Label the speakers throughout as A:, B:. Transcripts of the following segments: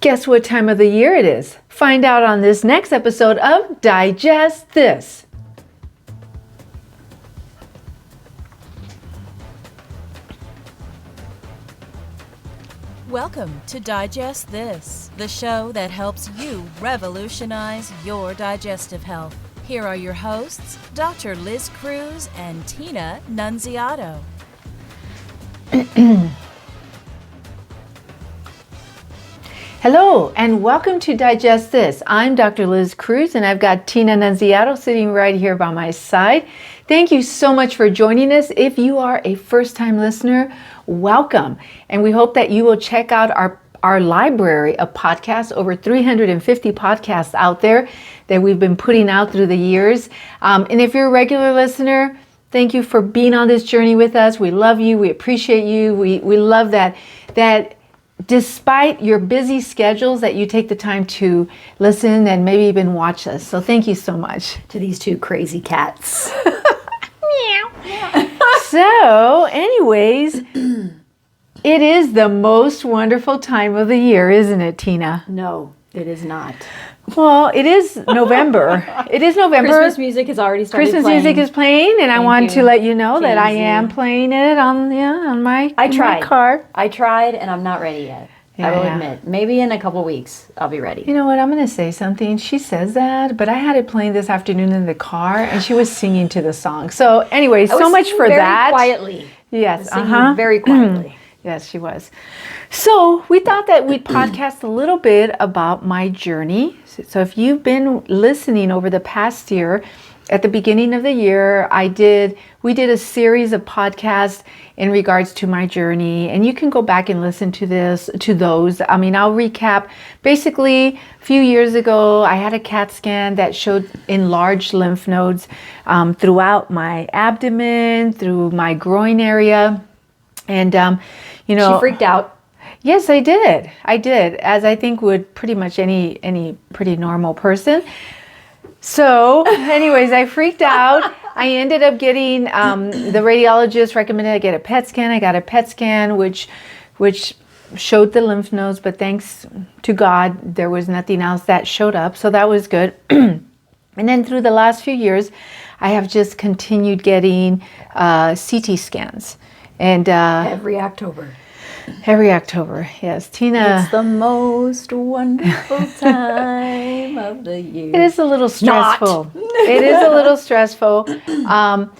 A: Guess what time of the year it is? Find out on this next episode of Digest This.
B: Welcome to Digest This, the show that helps you revolutionize your digestive health. Here are your hosts, Dr. Liz Cruz and Tina Nunziato.
A: Hello and welcome to Digest This. I'm Dr. Liz Cruz and I've got Tina Nunziato sitting right here by my side. Thank you so much for joining us. If you are a first-time listener, welcome. And we hope that you will check out our library of podcasts, over 350 podcasts out there that we've been putting out through the years. And if you're a regular listener, thank you for being on this journey with us. We love you. We appreciate you. We love that despite your busy schedules that you take the time to listen and maybe even watch us. So thank you so much.
C: To these two crazy cats.
A: So anyways, it is the most wonderful time of the year, isn't it, Tina?
C: No, it is not.
A: Well, it is November. It is November.
C: Christmas music has already started
A: Christmas
C: playing.
A: music is playing, and I want to let you know that I am playing it on my car.
C: I tried, and I'm not ready yet. I will admit. Maybe in a couple weeks, I'll be ready.
A: You know what? I'm going to say something. She says that, but I had it playing this afternoon in the car, and she was singing to the song. So anyway, so much for that.
C: Quietly.
A: Yes.
C: Singing very quietly.
A: Yes, she was. So we thought that we'd podcast a little bit about my journey. So if you've been listening over the past year, at the beginning of the year, we did a series of podcasts in regards to my journey, and you can go back and listen to those. I mean, I'll recap. Basically, a few years ago, I had a CAT scan that showed enlarged lymph nodes throughout my abdomen, through my groin area. And,
C: She freaked out.
A: Yes, I did. As I think would pretty much any pretty normal person. So anyways, I freaked out. I ended up getting, the radiologist recommended I get a PET scan. I got a PET scan, which showed the lymph nodes, but thanks to God, there was nothing else that showed up. So that was good. And then through the last few years, I have just continued getting CT scans. And
C: Every October,
A: yes. Tina.
C: It's the most wonderful time of the year.
A: It is a little stressful. It is a little stressful. So,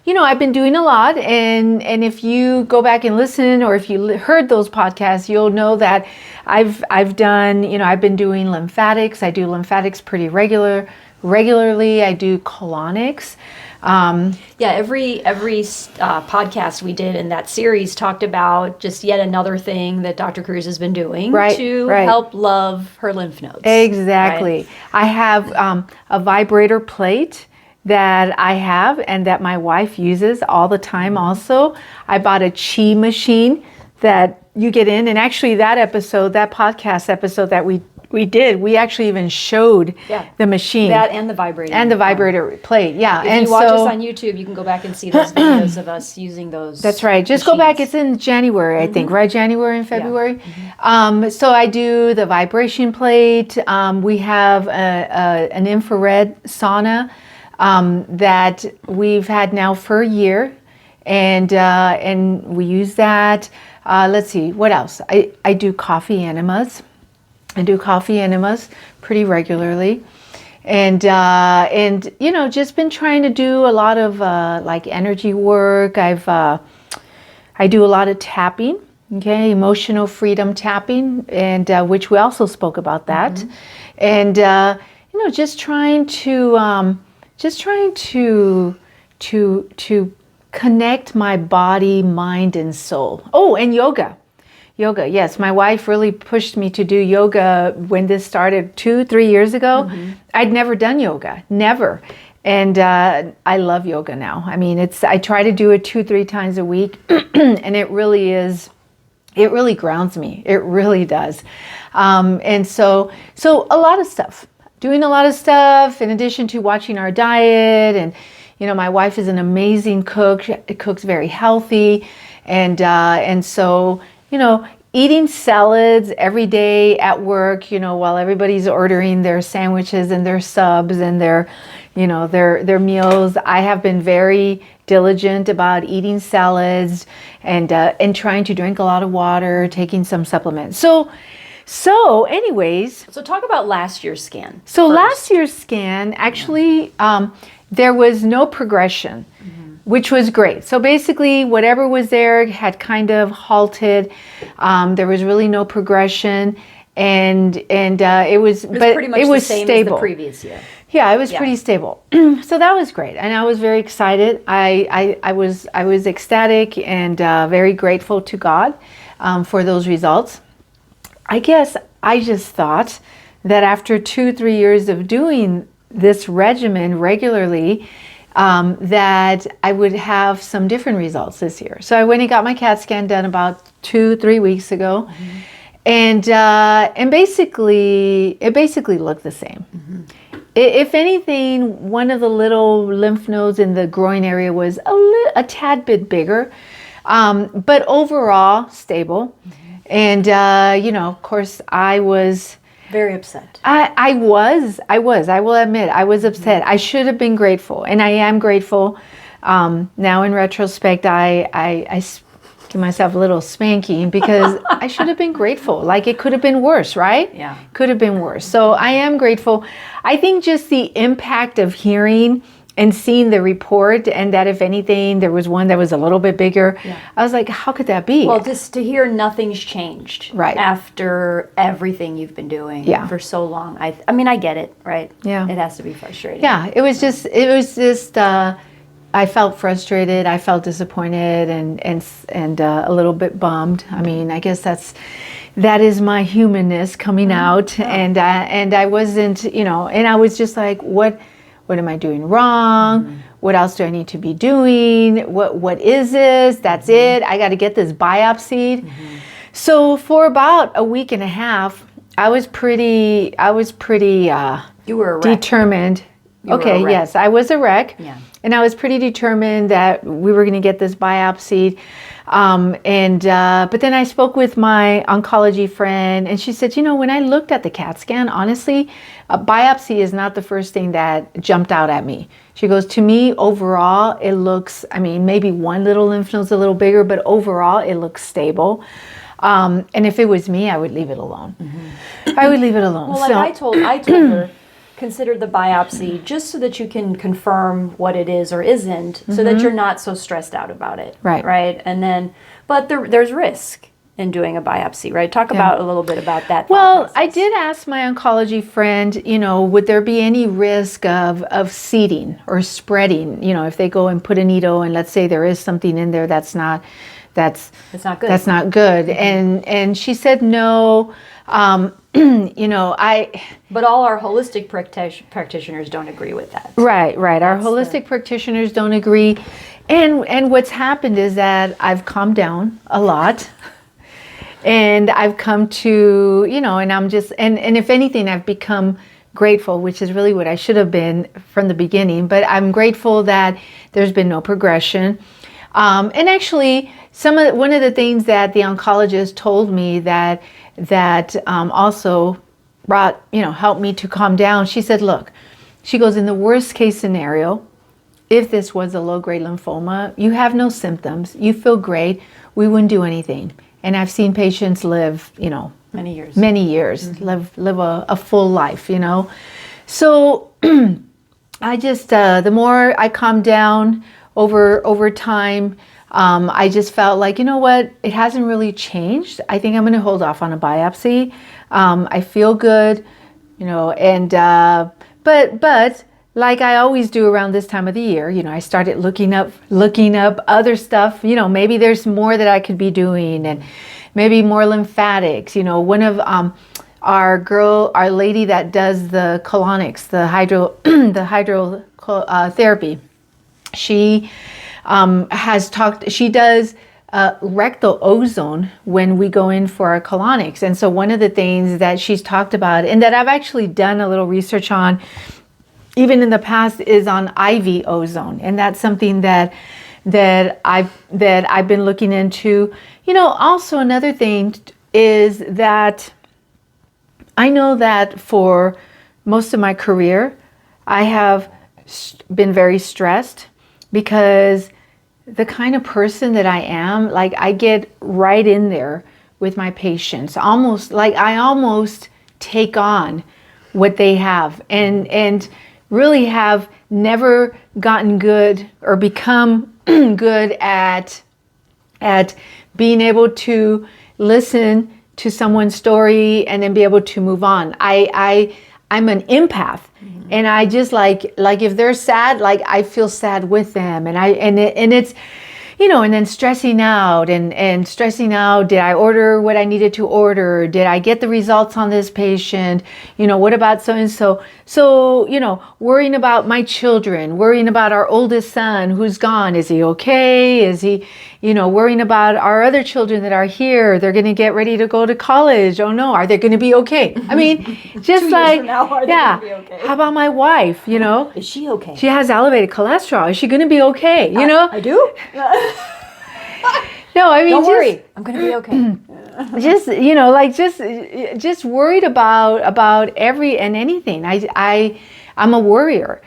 A: I've been doing a lot. And if you go back and listen, or if you heard those podcasts, you'll know that I've done, I've been doing lymphatics. I do lymphatics pretty regularly. I do colonics.
C: Every podcast we did in that series talked about just yet another thing that Dr. Cruz has been doing to help love her lymph nodes.
A: Exactly.
C: Right?
A: I have a vibrator plate that I have and that my wife uses all the time also. I bought a chi machine that you get in, and actually that podcast episode that we did, we actually even showed the machine.
C: That and the vibrator.
A: And the vibrator plate, yeah.
C: If you watch us on YouTube, you can go back and see those videos of us using those.
A: That's right. Just go back. It's in January, I think, right? January and February. Yeah. So I do the vibration plate. We have an infrared sauna that we've had now for a year. And we use that. Let's see, what else? I do coffee enemas. I do coffee enemas pretty regularly, and just been trying to do a lot of like energy work. I do a lot of tapping, emotional freedom tapping, and which we also spoke about that, and just trying to connect my body, mind, and soul. Oh, and yoga. Yoga, yes. My wife really pushed me to do yoga when this started 2-3 years ago. I'd never done yoga, never. And I love yoga now. I mean, I try to do it 2-3 times a week, and it really grounds me. It really does. And so a lot of stuff, doing a lot of stuff in addition to watching our diet. And, my wife is an amazing cook. She cooks very healthy. And so, eating salads every day at work, while everybody's ordering their sandwiches and their subs and their meals. I have been very diligent about eating salads and trying to drink a lot of water, taking some supplements. So anyways.
C: So talk about last year's scan.
A: So first. Last year's scan, actually, there was no progression, which was great. So basically, whatever was there had kind of halted. There was really no progression, and it was
C: pretty much
A: the
C: same
A: stable.
C: As the previous year.
A: Yeah, it was pretty stable. So that was great, and I was very excited. I was ecstatic and very grateful to God for those results. I guess I just thought that after 2-3 years of doing this regimen regularly, that I would have some different results this year. So I went and got my CAT scan done about 2-3 weeks ago, and basically it looked the same. If anything, one of the little lymph nodes in the groin area was a tad bit bigger, but overall stable. And, of course, I was
C: very upset.
A: I will admit, I was upset. I should have been grateful, and I am grateful. Now in retrospect, I give myself a little spanking because I should have been grateful. Like, it could have been worse, right?
C: Yeah.
A: Could have been worse. So I am grateful. I think just the impact of hearing and seeing the report, and that if anything, there was one that was a little bit bigger. Yeah. I was like, how could that be?
C: Well, just to hear nothing's changed
A: right
C: after everything you've been doing for so long. I mean, I get it, right?
A: Yeah.
C: It has to be frustrating.
A: Yeah, it was just I felt frustrated, I felt disappointed, and a little bit bummed. I mean, I guess that is my humanness coming out, and I wasn't, and I was just like, what am I doing wrong? What else do I need to be doing? What is this? That's it. I got to get this biopsied. So for about a week and a half, I was pretty
C: you were a wreck.
A: Determined. Okay, yes, I was a wreck. Yeah. And I was pretty determined that we were going to get this biopsied. But then I spoke with my oncology friend, and she said, when I looked at the CAT scan, honestly, a biopsy is not the first thing that jumped out at me. She goes, to me, overall, it looks, maybe one little lymph node's a little bigger, but overall, it looks stable. And if it was me, I would leave it alone. I would leave it alone.
C: Well, I told her, consider the biopsy just so that you can confirm what it is or isn't, so that you're not so stressed out about it. Right. And then, but there's risk in doing a biopsy, right? Talk about a little bit about that.
A: Well, I did ask my oncology friend, would there be any risk of seeding or spreading, if they go and put a needle and let's say there is something in there that's not good. That's not good. And she said no.
C: But all our holistic practitioners don't agree with that.
A: Right. Our holistic practitioners don't agree. And what's happened is that I've calmed down a lot. And I've come to, and I'm just, and if anything, I've become grateful, which is really what I should have been from the beginning. But I'm grateful that there's been no progression. And actually, one of the things that the oncologist told me that also brought, helped me to calm down. She said, look, she goes, in the worst case scenario, if this was a low-grade lymphoma, you have no symptoms, you feel great, we wouldn't do anything. And I've seen patients live,
C: many years,
A: live a full life, So I just, the more I calmed down over time, I just felt like, it hasn't really changed. I think I'm going to hold off on a biopsy. I feel good, but like I always do around this time of the year, I started looking up other stuff, maybe there's more that I could be doing, and maybe more lymphatics. One of our lady that does the colonics, the hydrotherapy, she she does rectal ozone when we go in for our colonics. And so one of the things that she's talked about, and that I've actually done a little research on, even in the past, is on IV ozone. And that's something that I've been looking into. Also another thing, is that I know that for most of my career, I have been very stressed because the kind of person that I am, like I get right in there with my patients, almost like I almost take on what they have, and really have never gotten good or become good at being able to listen to someone's story and then be able to move on. I'm an empath, and I just like if they're sad, like I feel sad with them, and it's, you know, and then stressing out and stressing out. Did I order what I needed to order? Did I get the results on this patient? You know, what about so and so? So, you know, worrying about my children, worrying about our oldest son who's gone. Is he okay? Is he, you know, worrying about our other children that are here. They're going to get ready to go to college. Oh no, are they going to be okay? I mean, just like, yeah, okay? How about my wife, you know?
C: Is she okay?
A: She has elevated cholesterol. Is she going to be okay? You know?
C: I do.
A: No, I mean,
C: don't worry. I'm going to be okay.
A: Just, you know, like just worried about every and anything. I'm a worrier.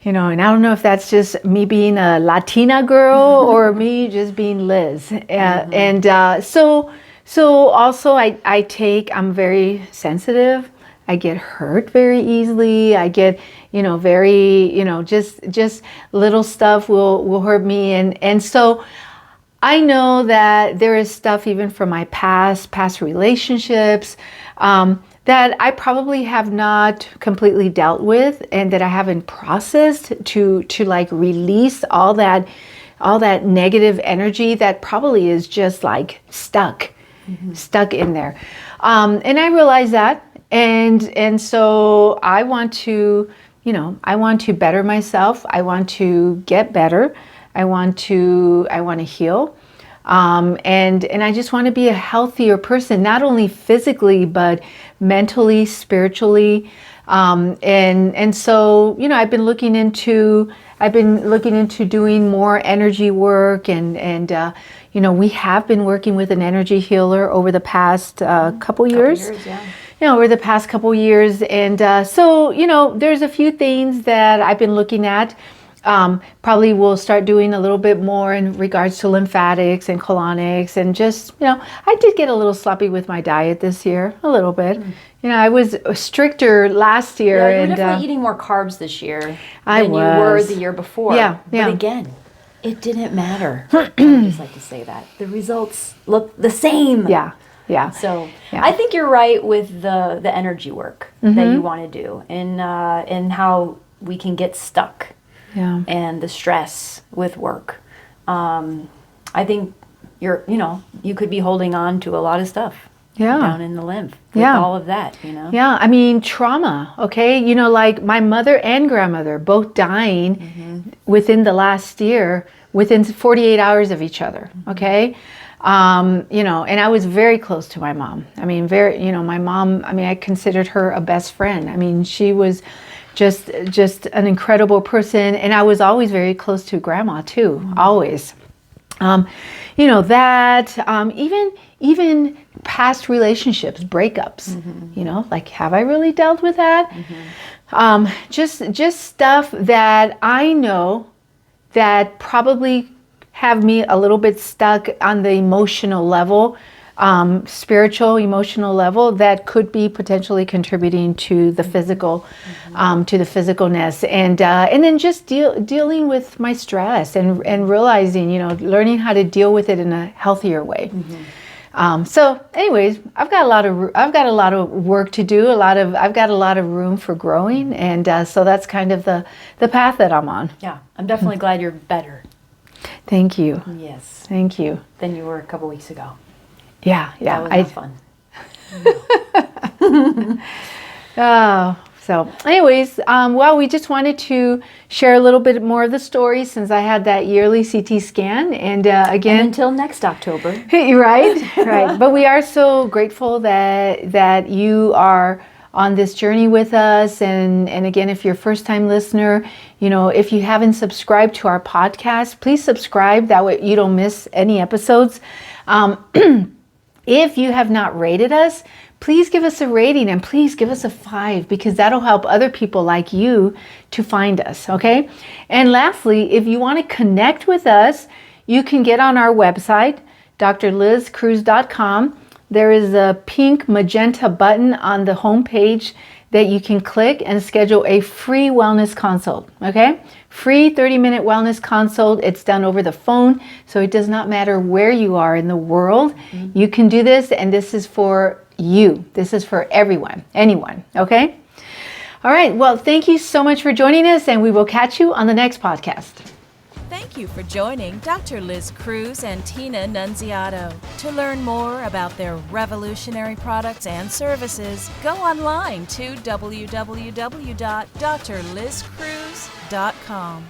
A: You know, and I don't know if that's just me being a Latina girl or me just being Liz. And so also I'm very sensitive. I get hurt very easily. I get, you know, very, you know, just little stuff will hurt me. And so I know that there is stuff even from my past relationships, that I probably have not completely dealt with, and that I haven't processed to like release all that negative energy that probably is just like stuck in there. And I realize that, and so I want to, you know, I want to better myself. I want to get better. I want to heal. And I just want to be a healthier person, not only physically, but mentally, spiritually. And so, you know, I've been looking into doing more energy work, and you know, we have been working with an energy healer over the past couple years.
C: Yeah.
A: You know, over the past couple years. And so, you know, there's a few things that I've been looking at. Probably we'll start doing a little bit more in regards to lymphatics and colonics, and just, you know, I did get a little sloppy with my diet this year, a little bit. You know, I was stricter last year.
C: Yeah, you're
A: and
C: definitely eating more carbs this year
A: than
C: you were the year before.
A: Yeah.
C: But again, it didn't matter. I just like to say that. The results look the same.
A: Yeah.
C: So I think you're right with the energy work that you want to do, and how we can get stuck.
A: Yeah.
C: And the stress with work. I think you could be holding on to a lot of stuff down in the lymph with all of that, you know?
A: Yeah, I mean, trauma, okay? You know, like my mother and grandmother both dying within the last year, within 48 hours of each other, okay? You know, and I was very close to my mom. I mean, my mom, I mean, I considered her a best friend. I mean, she was just an incredible person, and I was always very close to grandma too, always. You know, that even past relationships, breakups, you know, like, have I really dealt with that? Just stuff that I know that probably have me a little bit stuck on the emotional level, spiritual, emotional level, that could be potentially contributing to the physical, to the physicalness, and then just dealing with my stress and realizing, you know, learning how to deal with it in a healthier way. So, anyways, I've got a lot of work to do. I've got a lot of room for growing, and so that's kind of the path that I'm on.
C: Yeah, I'm definitely glad you're better.
A: Thank you.
C: Yes.
A: Thank you.
C: Than you were a couple weeks ago.
A: Yeah.
C: That was fun.
A: So anyways, well, we just wanted to share a little bit more of the story since I had that yearly CT scan. And again,
C: and until next October.
A: Right. But we are so grateful that you are on this journey with us. And again, if you're a first-time listener, you know, if you haven't subscribed to our podcast, please subscribe. That way you don't miss any episodes. If you have not rated us, please give us a rating and please give us a 5 because that'll help other people like you to find us, okay? And lastly, if you want to connect with us, you can get on our website, drlizcruz.com. There is a pink magenta button on the home page that you can click and schedule a free wellness consult, okay? Free 30-minute wellness consult. It's done over the phone, so it does not matter where you are in the world. You can do this, and this is for you. This is for everyone, anyone, okay? All right, well, thank you so much for joining us, and we will catch you on the next podcast.
B: Thank you for joining Dr. Liz Cruz and Tina Nunziato. To learn more about their revolutionary products and services, go online to www.drlizcruz.com.